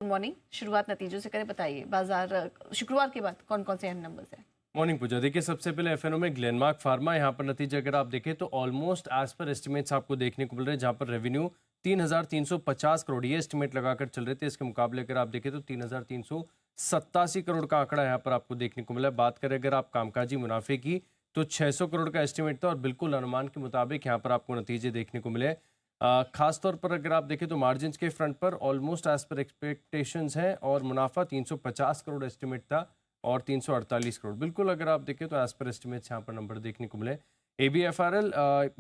Morning. शुरुआत नतीजों से करें, बताइए बाजार शुक्रवार के बाद कौन कौन से अहम नंबर्स हैं? मॉर्निंग पूजा। देखिए, सबसे पहले एफएनओ में ग्लेनमार्क फार्मा, यहाँ पर नतीजे अगर आप देखें तो ऑलमोस्ट एज पर एस्टिमेट्स आपको देखने को मिल रहे हैं, जहाँ पर रेवेन्यू 3,350 करोड़ ये एस्टिमेट लगाकर चल रहे थे। इसके मुकाबले अगर आप देखें तो 3,387 करोड़ का आंकड़ा यहाँ पर आपको देखने को मिला है। बात करें अगर आप कामकाजी मुनाफे की तो 600 करोड़ का एस्टिमेट था और बिल्कुल अनुमान के मुताबिक यहाँ पर आपको नतीजे देखने को मिले। खास तौर पर अगर आप देखें तो मार्जिन के फ्रंट पर ऑलमोस्ट एज पर एक्सपेक्टेशंस हैं और मुनाफा 350 करोड़ एस्टिमेट था और 348 करोड़ बिल्कुल अगर आप देखें तो एज पर एस्टिमेट्स यहाँ पर नंबर देखने को मिले। ABFRL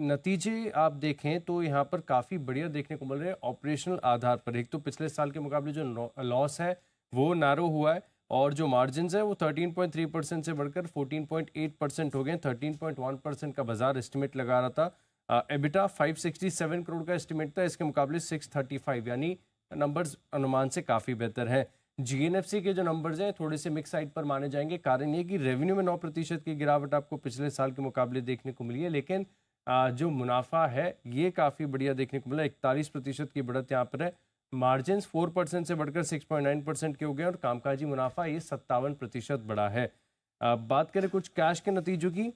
नतीजे आप देखें तो यहाँ पर काफ़ी बढ़िया देखने को मिल रहे हैं ऑपरेशनल आधार पर। एक तो पिछले साल के मुकाबले जो लॉस है वो नैरो हुआ है और जो मार्जिन है वो 13.3% से बढ़कर 14.8% हो गए। 13.1% का बाजार एस्टिमेट लगा रहा था। एबिटा 567 करोड़ का एस्टिमेट था, इसके मुकाबले 635, यानी नंबर्स अनुमान से काफ़ी बेहतर है। GNFC के जो नंबर्स हैं थोड़े से मिक्स साइड पर माने जाएंगे। कारण ये कि रेवेन्यू में 9% की गिरावट आपको पिछले साल के मुकाबले देखने को मिली है, लेकिन जो मुनाफा है ये काफ़ी बढ़िया देखने को मिला। 41% की बढ़त यहाँ पर है। मार्जिन 4% से बढ़कर 6.9% के हो गए और कामकाजी मुनाफा ये 57% बढ़ा है। बात करें कुछ कैश के नतीजों की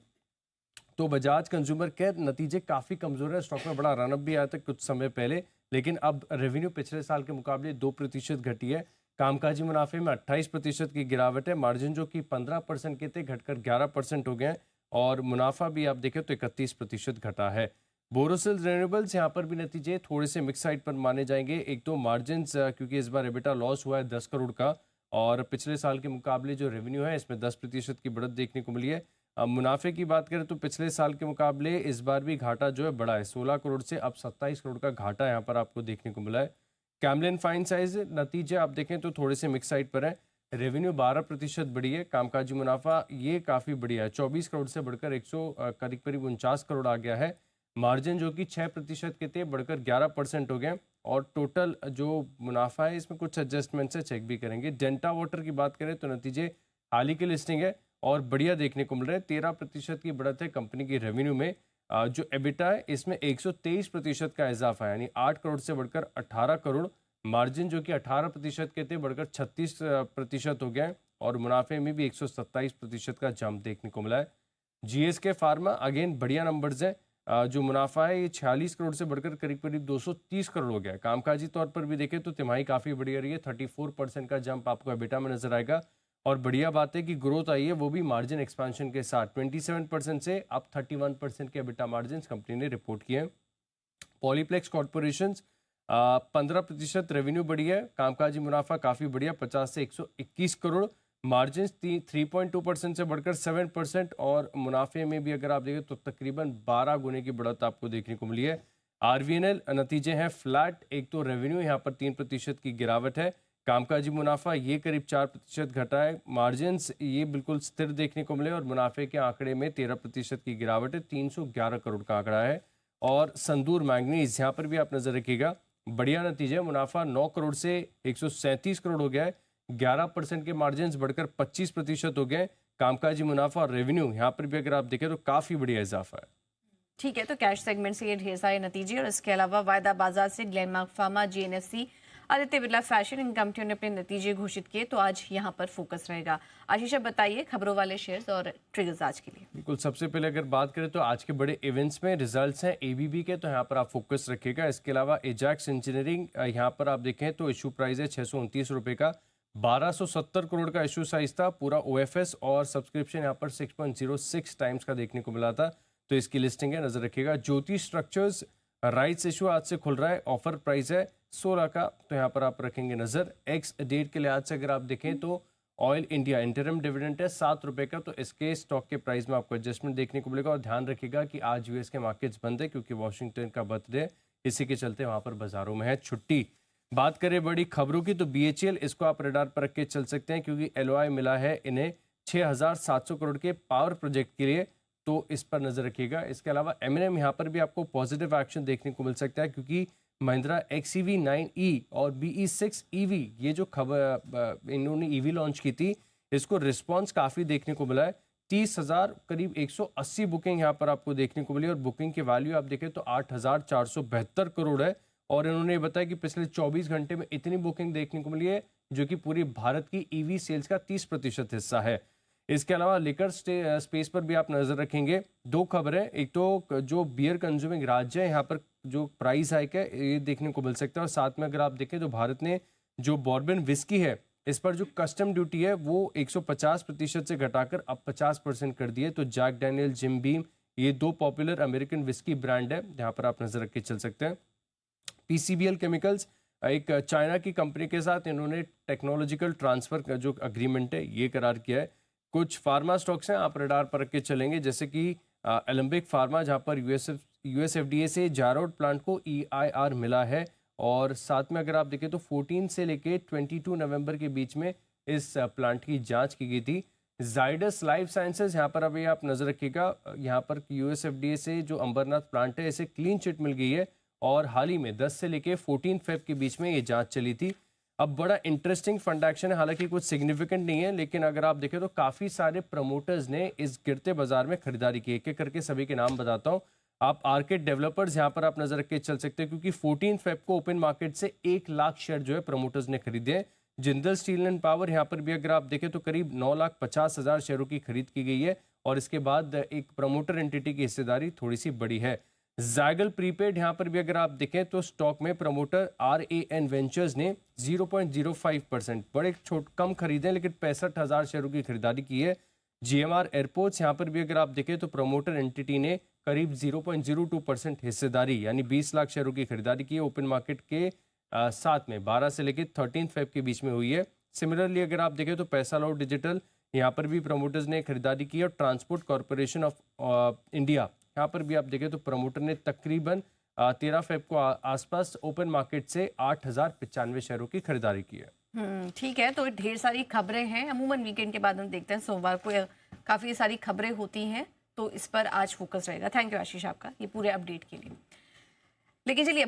तो बजाज कंज्यूमर केयर नतीजे काफ़ी कमज़ोर है। स्टॉक में बड़ा रनअप भी आया था कुछ समय पहले, लेकिन अब रेवेन्यू पिछले साल के मुकाबले 2% घटी है। कामकाजी मुनाफे में 28% की गिरावट है। मार्जिन जो कि 15% के थे घटकर 11% हो गए हैं और मुनाफा भी आप देखें तो 31% घटा है। बोरोसिल रिन्यूएबल्स यहाँ पर भी नतीजे थोड़े से मिक्स साइड पर माने जाएंगे। एक तो मार्जिन क्योंकि इस बार एबिटा लॉस हुआ है 10 करोड़ का और पिछले साल के मुकाबले जो रेवेन्यू है इसमें 10% की बढ़त देखने को मिली है। मुनाफे की बात करें तो पिछले साल के मुकाबले इस बार भी घाटा जो है बढ़ा है, 16 करोड़ से अब 27 करोड़ का घाटा यहाँ पर आपको देखने को मिला है। कैमलिन फाइन साइज नतीजे आप देखें तो थोड़े से मिक्स साइड पर है। रेवेन्यू 12% बढ़ी है। कामकाजी मुनाफा ये काफ़ी बढ़िया है, 24 करोड़ से बढ़कर 100 करीब 49 करोड़ आ गया है। मार्जिन जो कि 6% के थे बढ़कर 11% हो गए और टोटल जो मुनाफा है इसमें कुछ एडजस्टमेंट से चेक भी करेंगे। डेल्टा वाटर की बात करें तो नतीजे हाल ही की लिस्टिंग है और बढ़िया देखने को मिल रहा है। 13% की बढ़त है कंपनी की रेवेन्यू में। जो एबिटा है इसमें 123% का इजाफा है, यानी 8 करोड़ से बढ़कर 18 करोड़। मार्जिन जो कि 18% के थे बढ़कर 36% हो गया है और मुनाफे में भी 127% का जंप देखने को मिला है। GSK फार्मा अगेन बढ़िया नंबर्स है। जो मुनाफा है ये 46 करोड़ से बढ़कर करीब करीब 230 करोड़ हो गया है। कामकाजी तौर पर भी देखें तो तिमाही काफ़ी बढ़िया रही है, 34% का जंप आपको एबिटा में नजर आएगा। और बढ़िया बात है कि ग्रोथ आई है वो भी मार्जिन एक्सपेंशन के साथ, 27% से अब 31% के एबिटा मार्जिन कंपनी ने रिपोर्ट किए हैं। पॉलीप्लेक्स कॉर्पोरेशन 15% रेवेन्यू बढ़ी है। कामकाजी मुनाफा काफ़ी बढ़िया, 50 से 121 करोड़। मार्जिन 3.2% से बढ़कर 7% और मुनाफे में भी अगर आप देखें तो तकरीबन 12 गुने की बढ़त आपको देखने को मिली है। RVNL नतीजे हैं फ्लैट। एक तो रेवेन्यू यहाँ पर 3% की गिरावट है। कामकाजी मुनाफा ये करीब 4% घटा है। मार्जिन ये बिल्कुल स्थिर देखने को मिले और मुनाफे के आंकड़े में 13% की गिरावट है, 311 करोड़ का आंकड़ा है। और संदूर मैंगनीज यहाँ पर भी आप नजर रखिएगा, बढ़िया नतीजे। मुनाफा 9 करोड़ से 137 करोड़ हो गया है। 11% के मार्जिन बढ़कर 25% हो गए। कामकाजी मुनाफा और रेवेन्यू यहाँ पर भी अगर आप देखें तो काफी बढ़िया इजाफा है। ठीक है, तो कैश सेगमेंट से ये ढेर सारे नतीजे और इसके अलावा वायदा बाजार से ग्लेनमार्क फार्मा, GNFC, आदित्य बिरला फैशन, इन कंपनियों ने अपने नतीजे घोषित किए, तो आज यहाँ पर फोकस रहेगा। आशीष बताइए खबरों वाले शेयर्स और ट्रिगर्स आज के लिए। बिल्कुल, सबसे पहले अगर बात करें तो आज के बड़े इवेंट्स में रिजल्ट्स हैं ABB के, तो यहाँ पर आप फोकस रखिएगा। इसके अलावा एजैक्स इंजीनियरिंग यहाँ पर आप देखें तो इशू प्राइस है 629 रुपये का, 1270 करोड़ का इशू साइज था। पूरा OFS और सब्सक्रिप्शन यहाँ पर 6.06 टाइम्स का देखने को मिला था, तो इसकी लिस्टिंग है, नजर रखिएगा। ज्योति स्ट्रक्चर्स राइट्स इशू आज से खुल रहा है, ऑफर प्राइस है 16 का, तो यहाँ पर आप रखेंगे नजर। एक्स डेट के लिहाज से अगर आप देखें तो ऑयल इंडिया इंटरम डिविडेंड है 7 रुपये का, तो इसके स्टॉक के प्राइस में आपको एडजस्टमेंट देखने को मिलेगा। और ध्यान रखिएगा कि आज US के मार्केट्स बंद है क्योंकि वॉशिंगटन का बर्थडे, इसी के चलते वहाँ पर बाजारों में है छुट्टी। बात करें बड़ी खबरों की तो BHEL, इसको आप रडार पर रख के चल सकते हैं क्योंकि LOI मिला है इन्हें 6700 करोड़ के पावर प्रोजेक्ट के लिए, तो इस पर नजर रखिएगा। इसके अलावा M&M यहाँ पर भी आपको पॉजिटिव एक्शन देखने को मिल सकता है क्योंकि महिंद्रा XEV9e और BE6 EV, ये जो खबर इन्होंने EV लॉन्च की थी, इसको रिस्पांस काफ़ी देखने को मिला है। 30,000 करीब 180 बुकिंग यहाँ पर आपको देखने को मिली और बुकिंग की वैल्यू आप देखें तो 8,472 करोड़ है। और इन्होंने बताया कि पिछले 24 घंटे में इतनी बुकिंग देखने को मिली है जो कि पूरी भारत की ईवी सेल्स का 30% हिस्सा है। इसके अलावा लिकर स्पेस पर भी आप नजर रखेंगे। दो खबरें, एक तो जो बियर कंज्यूमिंग राज्य है यहाँ पर जो प्राइस हाइक है ये देखने को मिल सकता है, और साथ में अगर आप देखें तो भारत ने जो बॉर्बन विस्की है इस पर जो कस्टम ड्यूटी है वो 150% से घटाकर अब 50% कर दी है। तो जैक डैनियल, जिम बीम, ये दो पॉपुलर अमेरिकन विस्की ब्रांड है, यहाँ पर आप नजर रख के चल सकते हैं। पीसीबीएल केमिकल्स एक चाइना की कंपनी के साथ इन्होंने टेक्नोलॉजिकल ट्रांसफर का जो अग्रीमेंट है ये करार किया है। कुछ फार्मा स्टॉक्स हैं आप रडार पर रख के चलेंगे, जैसे कि एलम्बिक फार्मा, जहां पर यूएसएफडीए से जारोड प्लांट को ईआईआर मिला है, और साथ में अगर आप देखें तो 14 से लेके 22 नवंबर के बीच में इस प्लांट की जांच की गई थी। जाइडस लाइफ साइंसेज, यहाँ पर अभी आप नजर रखिएगा, यहाँ पर यूएसएफडीए से जो अंबरनाथ प्लांट है इसे क्लीन चिट मिल गई है, और हाल ही में 10 से लेके 14 फेब के बीच में ये जांच चली थी। अब बड़ा इंटरेस्टिंग फंड एक्शन है, हालांकि कुछ सिग्निफिकेंट नहीं है, लेकिन अगर आप देखें तो काफी सारे प्रमोटर्स ने इस गिरते बाजार में खरीदारी की। एक एक करके सभी के नाम बताता हूं। आप आर्केट डेवलपर्स यहाँ पर आप नजर रख के चल सकते हैं, क्योंकि 14 फेब को ओपन मार्केट से 1 लाख शेयर जो है प्रमोटर्स ने खरीदे हैं। जिंदल स्टील एंड पावर, यहाँ पर भी अगर आप देखें तो करीब 9,50,000 शेयरों की खरीद की गई है, और इसके बाद एक प्रमोटर एंटिटी की हिस्सेदारी थोड़ी सी बड़ी है। जाइगल प्रीपेड, यहाँ पर भी अगर आप देखें तो स्टॉक में प्रमोटर RAN वेंचर्स ने 0.05%, बड़े कम खरीदे लेकिन 65,000 शेयरों की खरीदारी की है। GMR एयरपोर्ट्स, यहाँ पर भी अगर आप देखें तो प्रमोटर एंटिटी ने करीब 0.02% हिस्सेदारी यानी 20 लाख शेयरों की खरीदारी की है। ओपन मार्केट के साथ में 12 से लेकर 13 फेब के बीच में हुई है। सिमिलरली अगर आप देखें तो पैसा लाओ डिजिटल, यहाँ पर भी प्रमोटर्स ने खरीदारी की है, और ट्रांसपोर्ट कॉरपोरेशन ऑफ इंडिया, यहाँ पर भी आप देखें तो प्रमोटर ने तकरीबन 13 फेब को आसपास ओपन मार्केट से 8,095 शेयरों की खरीदारी की है। ठीक है, तो ढेर सारी खबरें हैं। अमूमन वीकेंड के बाद हम देखते हैं सोमवार को काफ़ी सारी खबरें होती हैं, तो इस पर आज फोकस रहेगा। थैंक यू आशीष आपका ये पूरे अपडेट के लिए। लेकिन चलिए